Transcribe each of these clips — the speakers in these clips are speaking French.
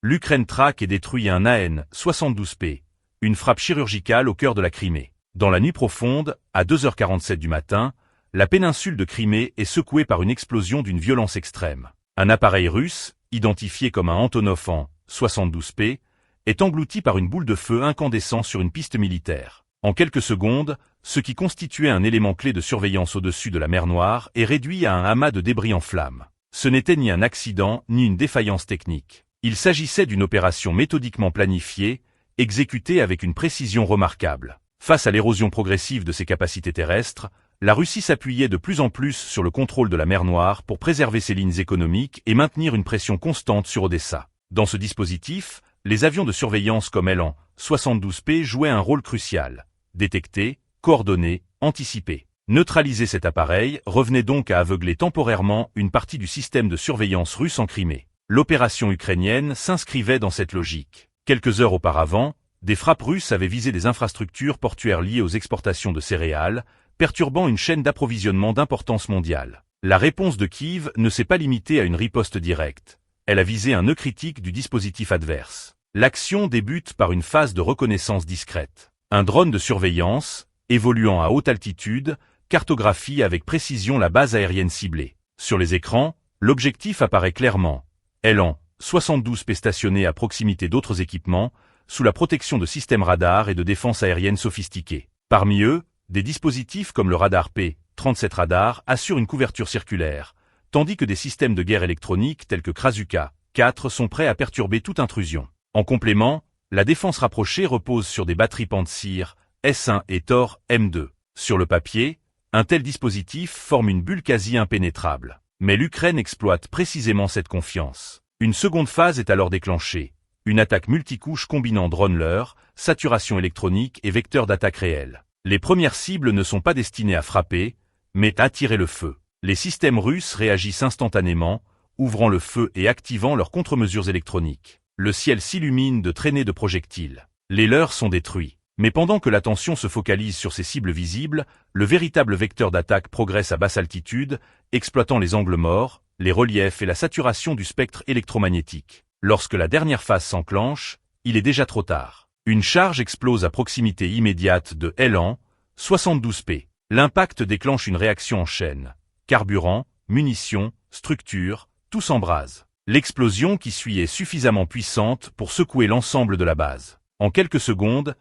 l'Ukraine traque et détruit un AN-72P, une frappe chirurgicale au cœur de la Crimée. Dans la nuit profonde, à 2h47 du matin, la péninsule de Crimée est secouée par une explosion d'une violence extrême. Un appareil russe, identifié comme un Antonov An-72P, est englouti par une boule de feu incandescent sur une piste militaire. En quelques secondes, ce qui constituait un élément clé de surveillance au-dessus de la mer Noire est réduit à un amas de débris en flammes. Ce n'était ni un accident, ni une défaillance technique. Il s'agissait d'une opération méthodiquement planifiée, exécutée avec une précision remarquable. Face à l'érosion progressive de ses capacités terrestres, la Russie s'appuyait de plus en plus sur le contrôle de la mer Noire pour préserver ses lignes économiques et maintenir une pression constante sur Odessa. Dans ce dispositif, les avions de surveillance comme An-72P jouaient un rôle crucial. Détecter, coordonner, anticiper. Neutraliser cet appareil revenait donc à aveugler temporairement une partie du système de surveillance russe en Crimée. L'opération ukrainienne s'inscrivait dans cette logique. Quelques heures auparavant, des frappes russes avaient visé des infrastructures portuaires liées aux exportations de céréales, perturbant une chaîne d'approvisionnement d'importance mondiale. La réponse de Kiev ne s'est pas limitée à une riposte directe. Elle a visé un nœud critique du dispositif adverse. L'action débute par une phase de reconnaissance discrète. Un drone de surveillance, évoluant à haute altitude, cartographie avec précision la base aérienne ciblée. Sur les écrans, l'objectif apparaît clairement. An-72P stationné à proximité d'autres équipements, sous la protection de systèmes radars et de défense aérienne sophistiqués. Parmi eux, des dispositifs comme le radar P-37 radar assurent une couverture circulaire, tandis que des systèmes de guerre électronique tels que Krasuka 4 sont prêts à perturber toute intrusion. En complément, la défense rapprochée repose sur des batteries Pantsir S1 et Tor M2. Sur le papier, un tel dispositif forme une bulle quasi impénétrable. Mais l'Ukraine exploite précisément cette confiance. Une seconde phase est alors déclenchée. Une attaque multicouche combinant drone-leurre, saturation électronique et vecteur d'attaque réel. Les premières cibles ne sont pas destinées à frapper, mais à attirer le feu. Les systèmes russes réagissent instantanément, ouvrant le feu et activant leurs contre-mesures électroniques. Le ciel s'illumine de traînées de projectiles. Les leurs sont détruits. Mais pendant que l'attention se focalise sur ces cibles visibles, le véritable vecteur d'attaque progresse à basse altitude, exploitant les angles morts, les reliefs et la saturation du spectre électromagnétique. Lorsque la dernière phase s'enclenche, il est déjà trop tard. Une charge explose à proximité immédiate de An-72P. L'impact déclenche une réaction en chaîne. Carburant, munitions, structures, tout s'embrase. L'explosion qui suit est suffisamment puissante pour secouer l'ensemble de la base. En quelques secondes,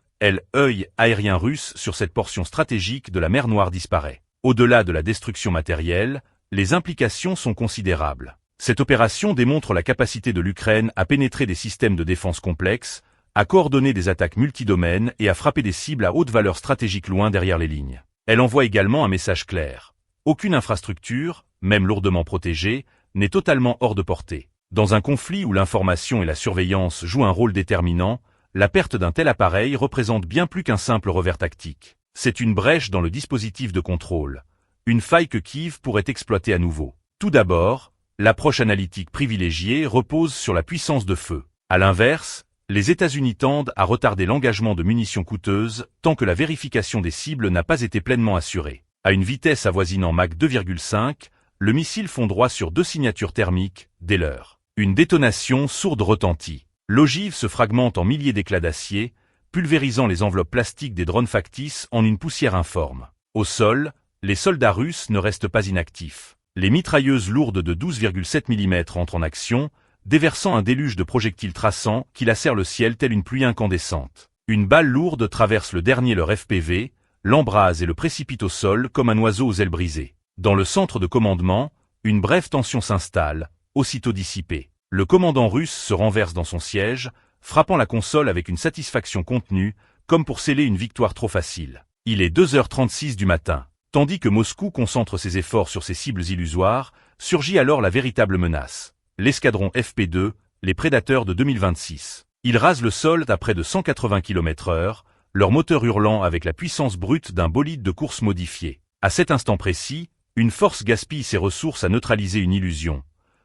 l'œil aérien russe sur cette portion stratégique de la mer Noire disparaît. Au-delà de la destruction matérielle, les implications sont considérables. Cette opération démontre la capacité de l'Ukraine à pénétrer des systèmes de défense complexes, à coordonner des attaques multidomaines et à frapper des cibles à haute valeur stratégique loin derrière les lignes. Elle envoie également un message clair. Aucune infrastructure, même lourdement protégée, n'est totalement hors de portée. Dans un conflit où l'information et la surveillance jouent un rôle déterminant, la perte d'un tel appareil représente bien plus qu'un simple revers tactique. C'est une brèche dans le dispositif de contrôle. Une faille que Kiev pourrait exploiter à nouveau. Tout d'abord, l'approche analytique privilégiée repose sur la puissance de feu. À l'inverse, les États-Unis tendent à retarder l'engagement de munitions coûteuses tant que la vérification des cibles n'a pas été pleinement assurée. À une vitesse avoisinant Mach 2,5, le missile fond droit sur deux signatures thermiques, dès l'heure. Une détonation sourde retentit. L'ogive se fragmente en milliers d'éclats d'acier, pulvérisant les enveloppes plastiques des drones factices en une poussière informe. Au sol, les soldats russes ne restent pas inactifs. Les mitrailleuses lourdes de 12,7 mm entrent en action, déversant un déluge de projectiles traçants qui lacèrent le ciel telle une pluie incandescente. Une balle lourde traverse le dernier leur FPV, l'embrase et le précipite au sol comme un oiseau aux ailes brisées. Dans le centre de commandement, une brève tension s'installe, aussitôt dissipée. Le commandant russe se renverse dans son siège, frappant la console avec une satisfaction contenue, comme pour sceller une victoire trop facile. Il est 2h36 du matin. Tandis que Moscou concentre ses efforts sur ses cibles illusoires, surgit alors la véritable menace. L'escadron FP2, les prédateurs de 2026. Ils rasent le sol à près de 180 km/h, leur moteur hurlant avec la puissance brute d'un bolide de course modifié. À cet instant précis, une force gaspille ses ressources à neutraliser une illusion.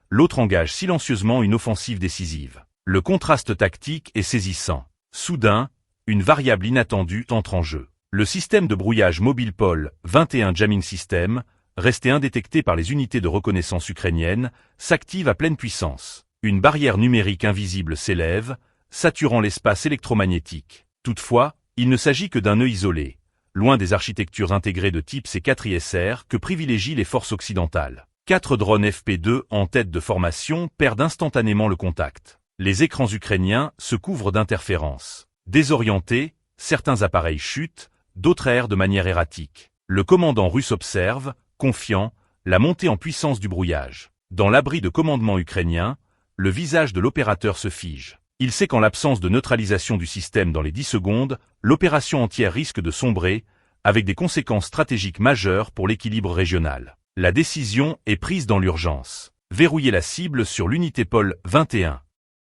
L'autre engage silencieusement une offensive décisive. Le contraste tactique est saisissant. Soudain, une variable inattendue entre en jeu. Le système de brouillage mobile Pol 21 Jamming System, resté indétecté par les unités de reconnaissance ukrainiennes, s'active à pleine puissance. Une barrière numérique invisible s'élève, saturant l'espace électromagnétique. Toutefois, il ne s'agit que d'un nœud isolé, loin des architectures intégrées de type C4ISR que privilégient les forces occidentales. 4 drones FP2 en tête de formation perdent instantanément le contact. Les écrans ukrainiens se couvrent d'interférences. Désorientés, certains appareils chutent, d'autres errent de manière erratique. Le commandant russe observe, confiant, la montée en puissance du brouillage. Dans l'abri de commandement ukrainien, le visage de l'opérateur se fige. Il sait qu'en l'absence de neutralisation du système dans les 10 secondes, l'opération entière risque de sombrer, avec des conséquences stratégiques majeures pour l'équilibre régional. La décision est prise dans l'urgence. Verrouiller la cible sur l'unité Pôle 21.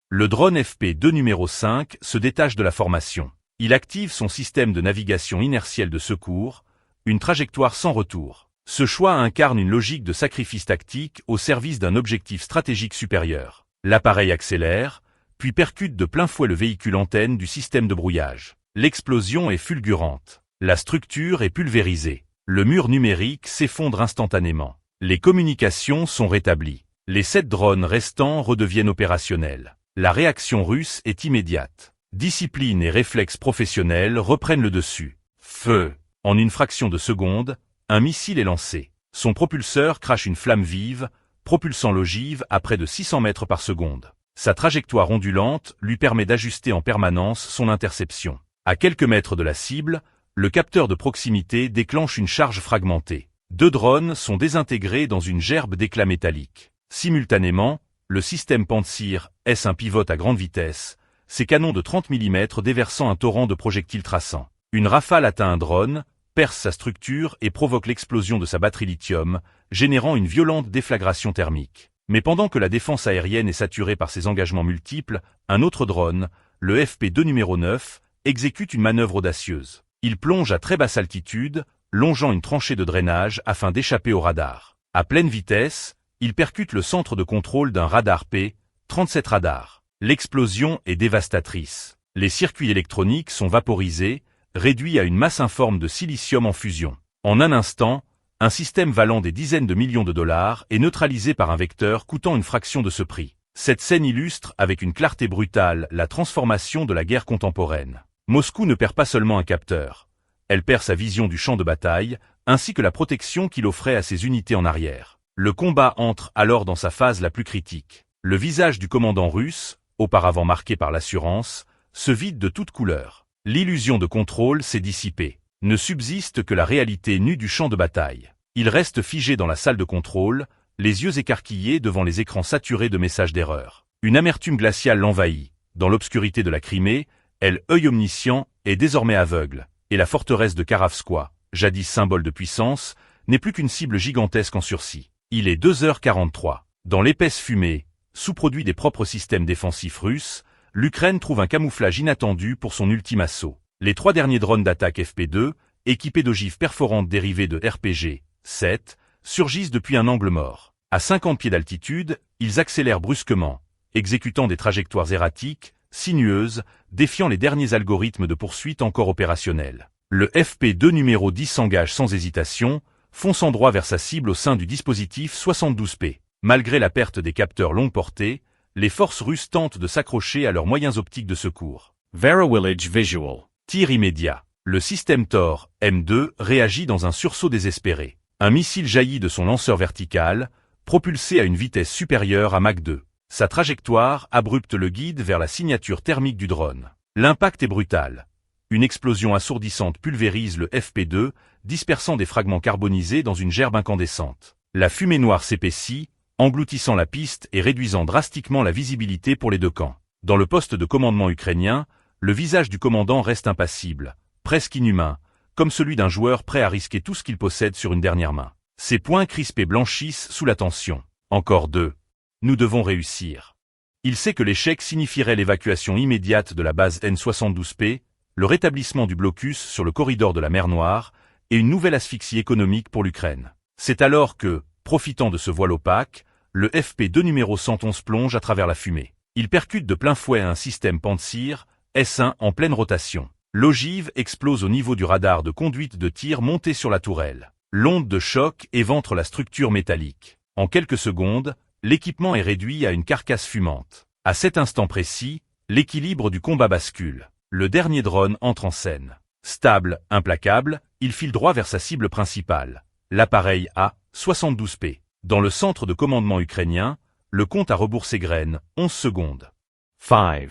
Le drone FP2 numéro 5 se détache de la formation. Il active son système de navigation inertielle de secours, une trajectoire sans retour. Ce choix incarne une logique de sacrifice tactique au service d'un objectif stratégique supérieur. L'appareil accélère, puis percute de plein fouet le véhicule antenne du système de brouillage. L'explosion est fulgurante. La structure est pulvérisée. Le mur numérique s'effondre instantanément. Les communications sont rétablies. Les 7 drones restants redeviennent opérationnels. La réaction russe est immédiate. Discipline et réflexes professionnels reprennent le dessus. Feu! En une fraction de seconde, un missile est lancé. Son propulseur crache une flamme vive, propulsant l'ogive à près de 600 mètres par seconde. Sa trajectoire ondulante lui permet d'ajuster en permanence son interception. À quelques mètres de la cible, le capteur de proximité déclenche une charge fragmentée. 2 drones sont désintégrés dans une gerbe d'éclats métalliques. Simultanément, le système Pantsir S1 pivote à grande vitesse, ses canons de 30 mm déversant un torrent de projectiles traçants. Une rafale atteint un drone, perce sa structure et provoque l'explosion de sa batterie lithium, générant une violente déflagration thermique. Mais pendant que la défense aérienne est saturée par ses engagements multiples, un autre drone, le FP2 numéro 9, exécute une manœuvre audacieuse. Il plonge à très basse altitude, longeant une tranchée de drainage afin d'échapper au radar. À pleine vitesse, il percute le centre de contrôle d'un radar P-37 radar. L'explosion est dévastatrice. Les circuits électroniques sont vaporisés, réduits à une masse informe de silicium en fusion. En un instant, un système valant des dizaines de millions de dollars est neutralisé par un vecteur coûtant une fraction de ce prix. Cette scène illustre avec une clarté brutale la transformation de la guerre contemporaine. Moscou ne perd pas seulement un capteur. Elle perd sa vision du champ de bataille, ainsi que la protection qu'il offrait à ses unités en arrière. Le combat entre alors dans sa phase la plus critique. Le visage du commandant russe, auparavant marqué par l'assurance, se vide de toute couleur. L'illusion de contrôle s'est dissipée. Ne subsiste que la réalité nue du champ de bataille. Il reste figé dans la salle de contrôle, les yeux écarquillés devant les écrans saturés de messages d'erreur. Une amertume glaciale l'envahit. Dans l'obscurité de la Crimée, elle, œil omniscient, est désormais aveugle, et la forteresse de Karavskoye, jadis symbole de puissance, n'est plus qu'une cible gigantesque en sursis. Il est 2h43. Dans l'épaisse fumée, sous-produit des propres systèmes défensifs russes, l'Ukraine trouve un camouflage inattendu pour son ultime assaut. Les 3 derniers drones d'attaque FP2, équipés d'ogives perforantes dérivées de RPG-7, surgissent depuis un angle mort. À 50 pieds d'altitude, ils accélèrent brusquement, exécutant des trajectoires erratiques, sinueuses, défiant les derniers algorithmes de poursuite encore opérationnels. Le FP2 numéro 10 s'engage sans hésitation, fonçant droit vers sa cible au sein du dispositif 72P. Malgré la perte des capteurs longue portée, les forces russes tentent de s'accrocher à leurs moyens optiques de secours. Verovillage Visual. Tir immédiat. Le système Thor M2 réagit dans un sursaut désespéré. Un missile jaillit de son lanceur vertical, propulsé à une vitesse supérieure à Mach 2. Sa trajectoire abrupte le guide vers la signature thermique du drone. L'impact est brutal. Une explosion assourdissante pulvérise le FP2, dispersant des fragments carbonisés dans une gerbe incandescente. La fumée noire s'épaissit, engloutissant la piste et réduisant drastiquement la visibilité pour les 2 camps. Dans le poste de commandement ukrainien, le visage du commandant reste impassible, presque inhumain, comme celui d'un joueur prêt à risquer tout ce qu'il possède sur une dernière main. Ses poings crispés blanchissent sous la tension. Encore 2. Nous devons réussir. Il sait que l'échec signifierait l'évacuation immédiate de la base N72P, le rétablissement du blocus sur le corridor de la mer Noire et une nouvelle asphyxie économique pour l'Ukraine. C'est alors que, profitant de ce voile opaque, le FP2 numéro 111 plonge à travers la fumée. Il percute de plein fouet un système Pantsir S1 en pleine rotation. L'ogive explose au niveau du radar de conduite de tir monté sur la tourelle. L'onde de choc éventre la structure métallique. En quelques secondes, l'équipement est réduit à une carcasse fumante. À cet instant précis, l'équilibre du combat bascule. Le dernier drone entre en scène. Stable, implacable, il file droit vers sa cible principale, l'appareil A-72P. Dans le centre de commandement ukrainien, le compte à rebours s'égrène, 11 secondes. 5,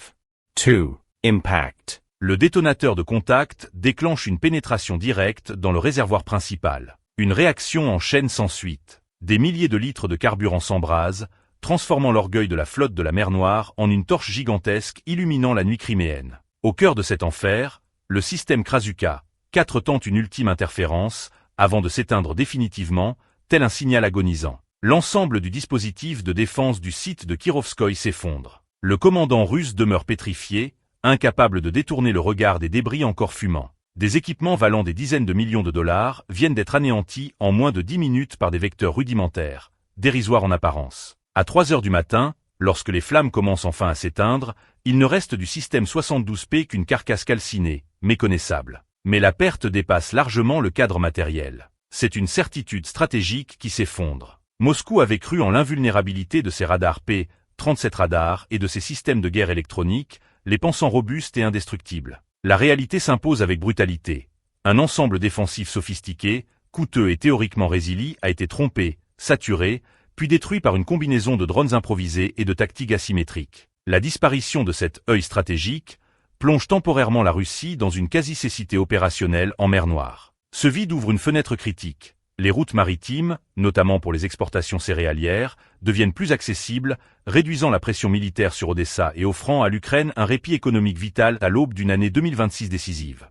2, impact. Le détonateur de contact déclenche une pénétration directe dans le réservoir principal. Une réaction en chaîne sans suite. Des milliers de litres de carburant s'embrasent, transformant l'orgueil de la flotte de la mer Noire en une torche gigantesque illuminant la nuit criméenne. Au cœur de cet enfer, le système Krasuka 4 tente une ultime interférence, avant de s'éteindre définitivement, tel un signal agonisant. L'ensemble du dispositif de défense du site de Kirovskoï s'effondre. Le commandant russe demeure pétrifié, incapable de détourner le regard des débris encore fumants. Des équipements valant des dizaines de millions de dollars viennent d'être anéantis en moins de 10 minutes par des vecteurs rudimentaires, dérisoires en apparence. À 3 heures du matin, lorsque les flammes commencent enfin à s'éteindre, il ne reste du système 72P qu'une carcasse calcinée, méconnaissable. Mais la perte dépasse largement le cadre matériel. C'est une certitude stratégique qui s'effondre. Moscou avait cru en l'invulnérabilité de ses radars P-37 radars et de ses systèmes de guerre électronique, les pensant robustes et indestructibles. La réalité s'impose avec brutalité. Un ensemble défensif sophistiqué, coûteux et théoriquement résilient a été trompé, saturé, puis détruit par une combinaison de drones improvisés et de tactiques asymétriques. La disparition de cet œil stratégique plonge temporairement la Russie dans une quasi-cécité opérationnelle en mer Noire. Ce vide ouvre une fenêtre critique. Les routes maritimes, notamment pour les exportations céréalières, deviennent plus accessibles, réduisant la pression militaire sur Odessa et offrant à l'Ukraine un répit économique vital à l'aube d'une année 2026 décisive.